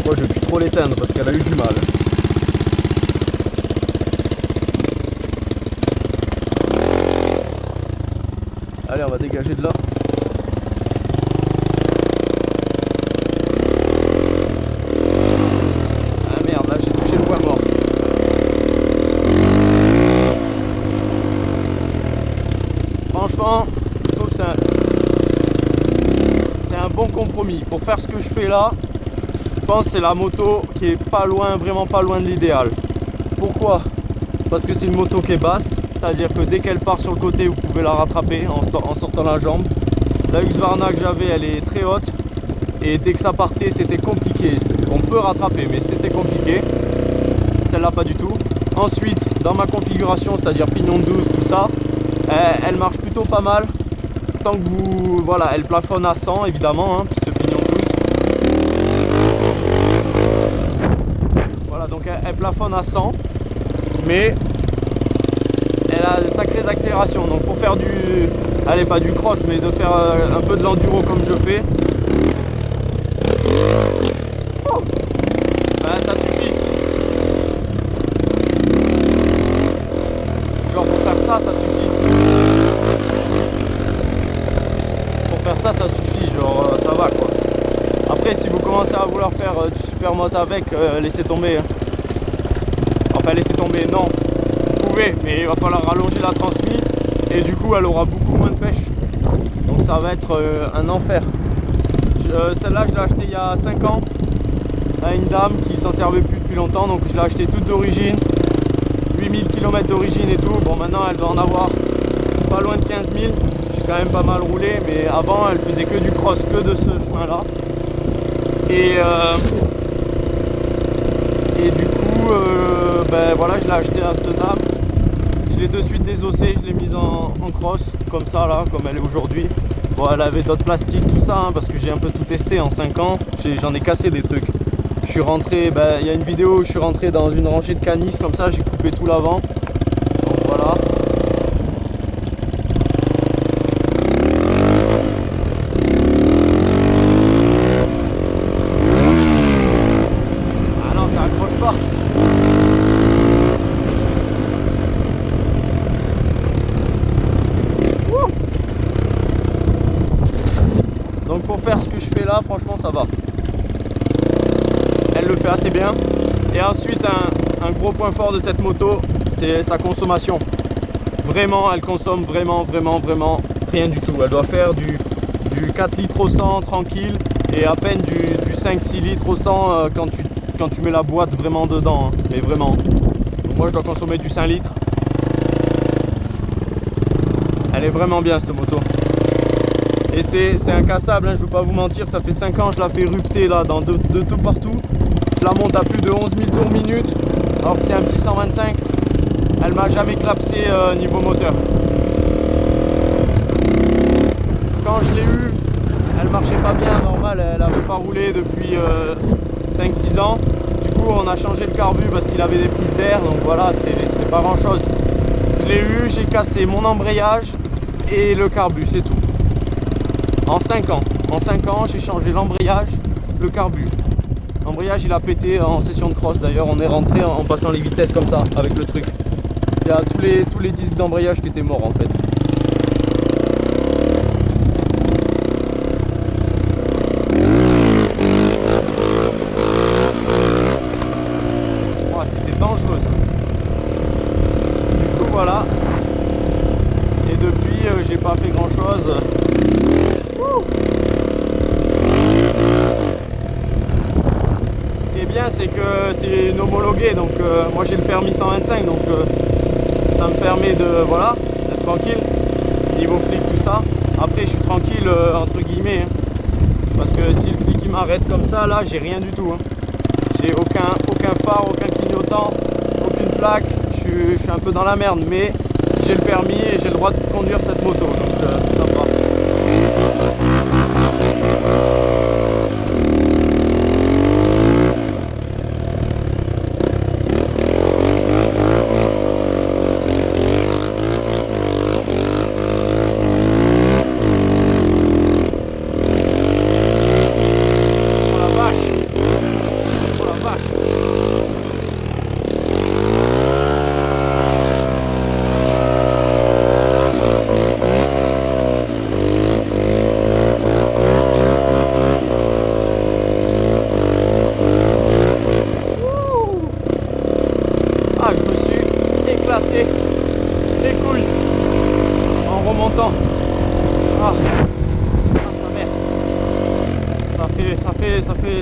Moi je vais plus trop l'éteindre parce qu'elle a eu du mal. Allez, on va dégager de là. Ah merde, là j'ai touché le point mort. Franchement, je trouve que c'est un bon compromis. Pour faire ce que je fais là, je pense que c'est la moto qui est pas loin, vraiment pas loin de l'idéal. Pourquoi? Parce que c'est une moto qui est basse, c'est-à-dire que dès qu'elle part sur le côté, vous pouvez la rattraper en sortant la jambe. La Husqvarna que j'avais, elle est très haute, et dès que ça partait, c'était compliqué. On peut rattraper, mais c'était compliqué. Celle-là, pas du tout. Ensuite, dans ma configuration, c'est-à-dire pignon de 12, tout ça, elle marche plutôt pas mal. Tant que vous... Voilà, elle plafonne à 100, évidemment, hein, ce pignon de 12. Voilà, donc elle plafonne à 100, mais elle a de sacrées accélérations. Donc pour faire du... Allez, pas du cross, mais de faire un peu de l'enduro comme je fais. Oh, ben, ça suffit. Genre pour faire ça suffit. Pour faire ça suffit, genre ça va quoi. Après si vous commencez à vouloir faire du supermoto avec, laissez tomber. Enfin laissez tomber, non. Vous pouvez, mais il va falloir rallonger la transmise et du coup elle aura beaucoup moins de pêche. Donc ça va être un enfer. Celle-là je l'ai achetée il y a 5 ans à une dame qui s'en servait plus depuis longtemps, donc je l'ai achetée toute d'origine, 8000 km d'origine et tout. Bon, maintenant elle doit en avoir pas loin de 15 000. J'ai quand même pas mal roulé, mais avant elle faisait que du cross, que de ce chemin là. Et du coup ben voilà, je l'ai acheté à cette dame. Je l'ai de suite désossé, je l'ai mise en cross comme ça là, comme elle est aujourd'hui. Bon, elle avait d'autres plastiques, tout ça, hein, parce que j'ai un peu tout testé en 5 ans. J'en ai cassé des trucs. Je suis rentré, ben, il y a une vidéo où je suis rentré dans une rangée de canis comme ça, j'ai coupé tout l'avant. Donc voilà. Ah non, ça accroche pas. Donc pour faire ce que je fais là, franchement ça va. Elle le fait assez bien. Et ensuite un gros point fort de cette moto, c'est sa consommation. Vraiment, elle consomme vraiment rien du tout. Elle doit faire du 4 litres au 100 tranquille et à peine du 5-6 litres au 100 quand tu mets la boîte vraiment dedans, hein. Mais vraiment. Donc moi je dois consommer du 5 litres. Elle est vraiment bien cette moto. Et c'est incassable, hein, je ne veux pas vous mentir, ça fait 5 ans, je la fais rupter là de tout partout. Je la monte à plus de 11 000 tours minute, alors que c'est un petit 125. Elle m'a jamais clapsé niveau moteur. Quand je l'ai eu, elle marchait pas bien, normal, elle n'avait pas roulé depuis 5-6 ans. Du coup on a changé le carbu parce qu'il avait des prises d'air, donc voilà, c'était pas grand chose. Je l'ai eu, j'ai cassé mon embrayage et le carbu, c'est tout. En 5 ans, j'ai changé l'embrayage, le carbu. L'embrayage il a pété en session de cross, d'ailleurs on est rentré en passant les vitesses comme ça avec le truc. Il y a tous les disques d'embrayage qui étaient morts en fait. Oh, c'était dangereux. Du coup voilà. Et depuis j'ai pas fait grand chose. Ce qui est bien c'est que c'est une homologuée, donc moi j'ai le permis 125, donc ça me permet de voilà d'être tranquille niveau flic tout ça. Après je suis tranquille entre guillemets, hein, parce que si le flic il m'arrête comme ça là, j'ai rien du tout, hein. J'ai aucun phare, aucun clignotant, aucune plaque, je suis un peu dans la merde, mais j'ai le permis et j'ai le droit de conduire cette moto, donc sympa.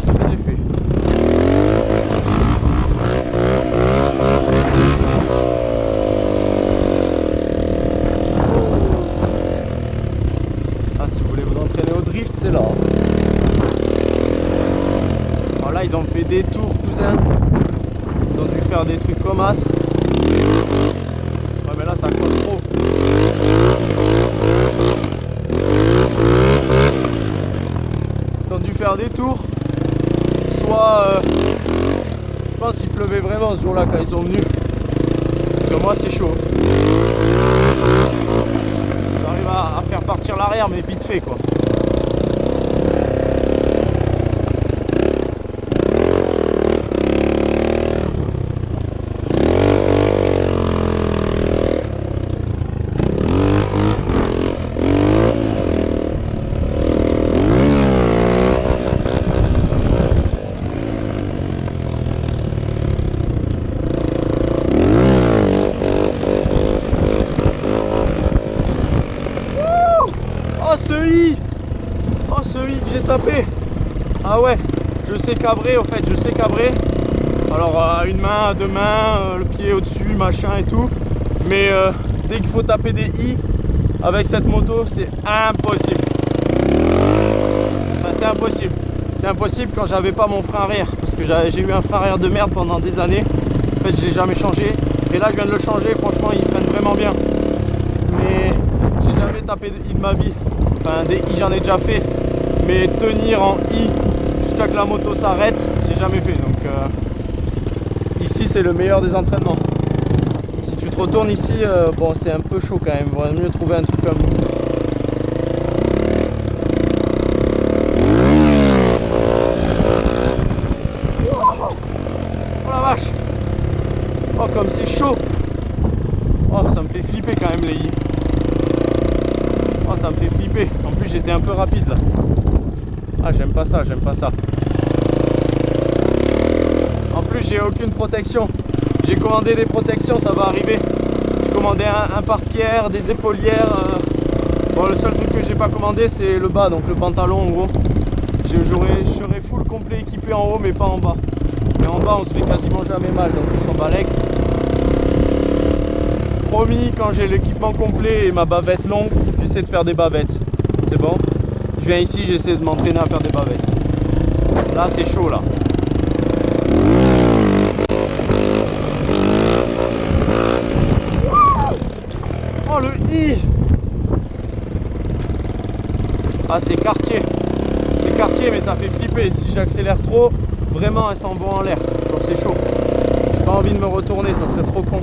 ça fait l'effet. Ah, si vous voulez vous entraîner au drift, c'est là. Alors là, ils ont fait des tours, cousin. Ils ont dû faire des trucs comme as. Ouais, mais là, ça colle trop. Ils ont dû faire des tours. Soit, je pense qu'il pleuvait vraiment ce jour-là quand ils sont venus. Parce que moi, c'est chaud. J'arrive à faire partir l'arrière, mais vite fait, quoi. Oh ce i que j'ai tapé. Ah ouais, je sais cabrer au fait, je sais cabrer. Alors une main, deux mains, le pied au-dessus, machin et tout. Mais dès qu'il faut taper des i avec cette moto, c'est impossible. Enfin, c'est impossible. C'est impossible quand j'avais pas mon frein arrière. Parce que j'ai eu un frein arrière de merde pendant des années. En fait, je l'ai jamais changé. Et là, je viens de le changer. Franchement, il freine vraiment bien. Mais j'ai jamais tapé de i de ma vie. Enfin, des i, j'en ai déjà fait. Mais tenir en i jusqu'à que la moto s'arrête, j'ai jamais fait. Donc ici, c'est le meilleur des entraînements. Si tu te retournes ici, bon, c'est un peu chaud quand même. Il vaudrait mieux trouver un truc comme... Oh la vache! Oh, comme c'est chaud! Oh, ça me fait flipper quand même les i. Oh, ça me fait flipper. En plus, j'étais un peu rapide là. Ah, j'aime pas ça, j'aime pas ça. En plus, j'ai aucune protection. J'ai commandé des protections, ça va arriver. J'ai commandé un pare-pierre, des épaulières. Bon, le seul truc que j'ai pas commandé, c'est le bas, donc le pantalon en gros. Je serai full complet équipé en haut, mais pas en bas. Mais en bas, on se fait quasiment jamais mal, donc on s'en balèque. Promis, quand j'ai l'équipement complet et ma bavette longue, j'essaie de faire des bavettes. C'est bon? Je viens ici, j'essaie de m'entraîner à faire des bavettes. Là, c'est chaud là. Oh le i! Ah, c'est quartier. C'est quartier, mais ça fait flipper. Si j'accélère trop, vraiment, elles s'envoient en l'air. Donc c'est chaud. J'ai pas envie de me retourner, ça serait trop con.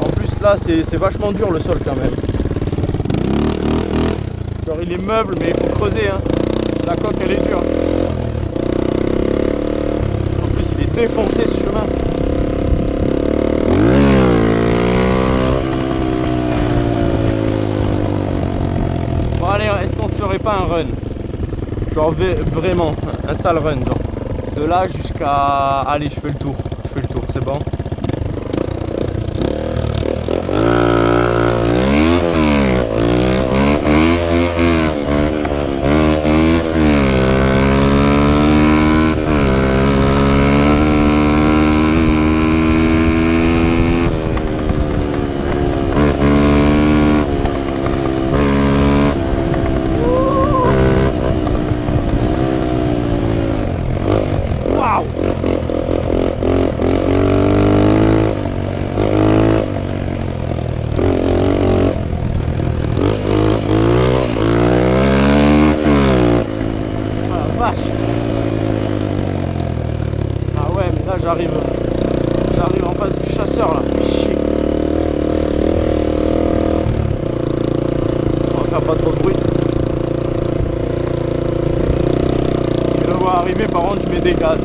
En plus, là, c'est vachement dur le sol quand même. Genre, il est meuble, mais il faut creuser. Hein. La coque, elle est dure. En plus, il est défoncé ce chemin. Bon, allez, est-ce qu'on ne ferait pas un run? Genre, vraiment, un sale run, genre. De là jusqu'à... Allez, je fais le tour. Je fais le tour, c'est bon? J'arrive en face du chasseur là. Chier. On va faire pas trop de bruit. Je le vois arriver, par contre je mets des gaz.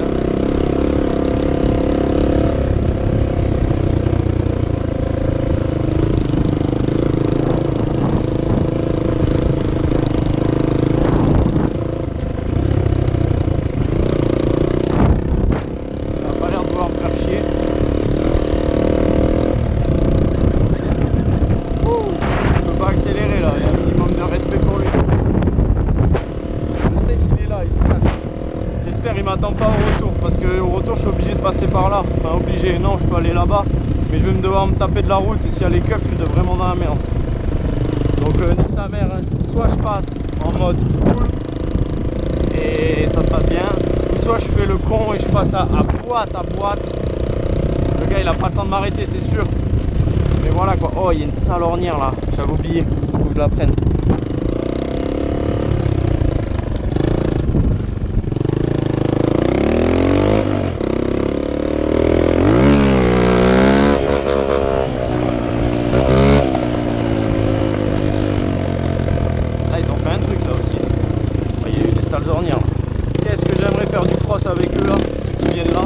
m'attends pas au retour, parce que au retour je suis obligé de passer par là. Enfin obligé, non, je peux aller là-bas, mais je vais devoir me taper de la route, et s'il y a les keufs, je suis vraiment dans la merde. Donc nique sa mère, hein. Soit je passe en mode cool, et ça se passe bien, ou soit je fais le con et je passe à boîte. Le gars il a pas le temps de m'arrêter, c'est sûr. Mais voilà quoi. Oh, il y a une sale ornière là, j'avais oublié, faut que je la prenne. Ah, ils ont fait un truc là aussi. Oh, il y a eu des sales ornières. Qu'est-ce que j'aimerais faire du cross avec eux là, ceux qui viennent là.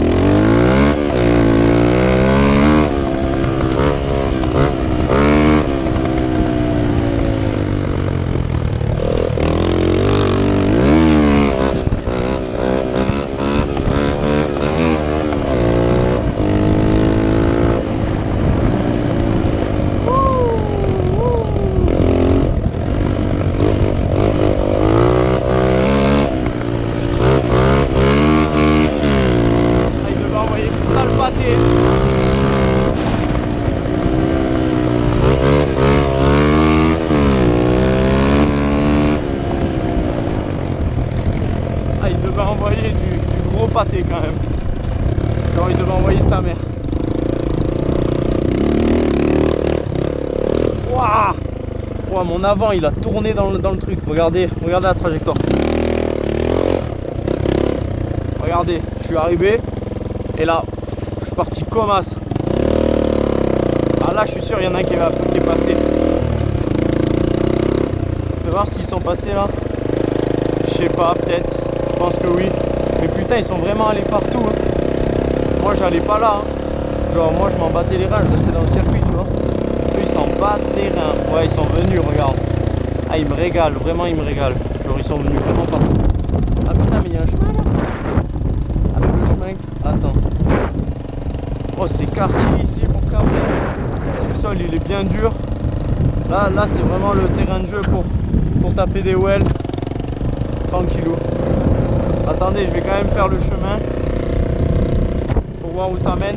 Ah, il devait envoyer du gros pâté quand même. Genre il devait envoyer sa mère. Waouh! Wow, mon avant il a tourné dans le truc. Regardez la trajectoire. Regardez, je suis arrivé et là, je suis parti comme as. Ah là, je suis sûr, il y en a un qui est passé. Je vais voir s'ils sont passés là. Je sais pas, peut-être. Je pense que oui. Mais putain, ils sont vraiment allés partout. Hein. Moi, j'allais pas là. Hein. Genre, moi, je m'en battais les reins. Je restais dans le circuit, tu vois. Eux, ils s'en battent les reins. Ouais, ils sont venus, regarde. Ah, ils me régalent. Vraiment, ils me régalent. Genre, ils sont venus vraiment partout. Ah putain, mais il y a un chemin là. Ah, mais le chemin. Attends. Oh, c'est quartier ici pour câbler. Si le sol il est bien dur. Là c'est vraiment le terrain de jeu pour taper des wells. Tranquillou. Attendez, je vais quand même faire le chemin pour voir où ça mène.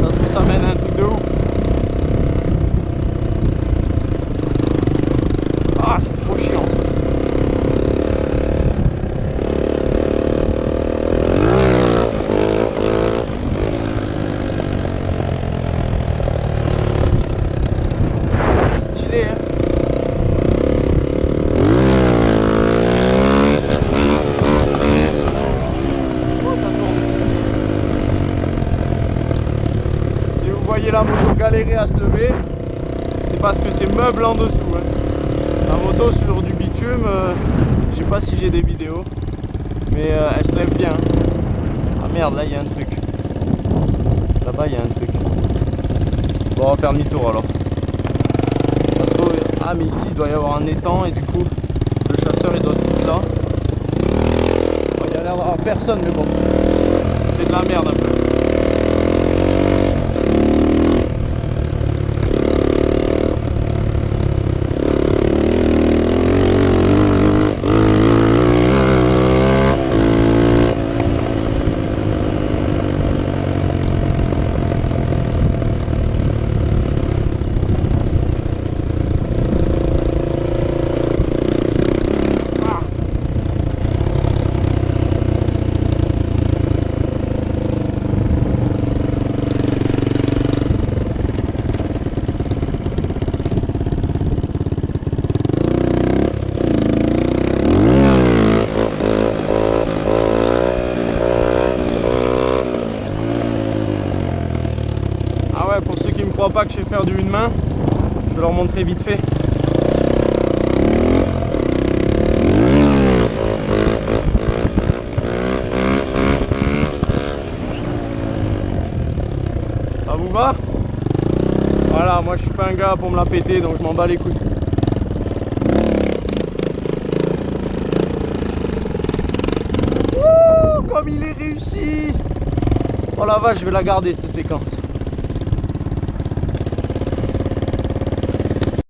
Ça se trouve ça mène à un truc de ouf. Ah, c'est trop chiant. C'est stylé, hein. La moto galérer à se lever, c'est parce que c'est meuble en dessous. Hein. La moto sur du bitume, je sais pas si j'ai des vidéos, mais elle se lève bien. Ah merde, là il y a un truc. Là-bas il y a un truc. Bon, on va faire demi-tour alors. Ah mais ici il doit y avoir un étang et du coup le chasseur il doit se foutre là. Bon, il y a l'air d'avoir personne mais bon. C'est de la merde un peu. Pas que je sais faire du une main, je vais leur montrer vite fait. Ça vous va? Voilà, moi je suis pas un gars pour me la péter, donc je m'en bats les couilles. Ouh, comme il est réussi! Oh la vache, je vais la garder cette séquence.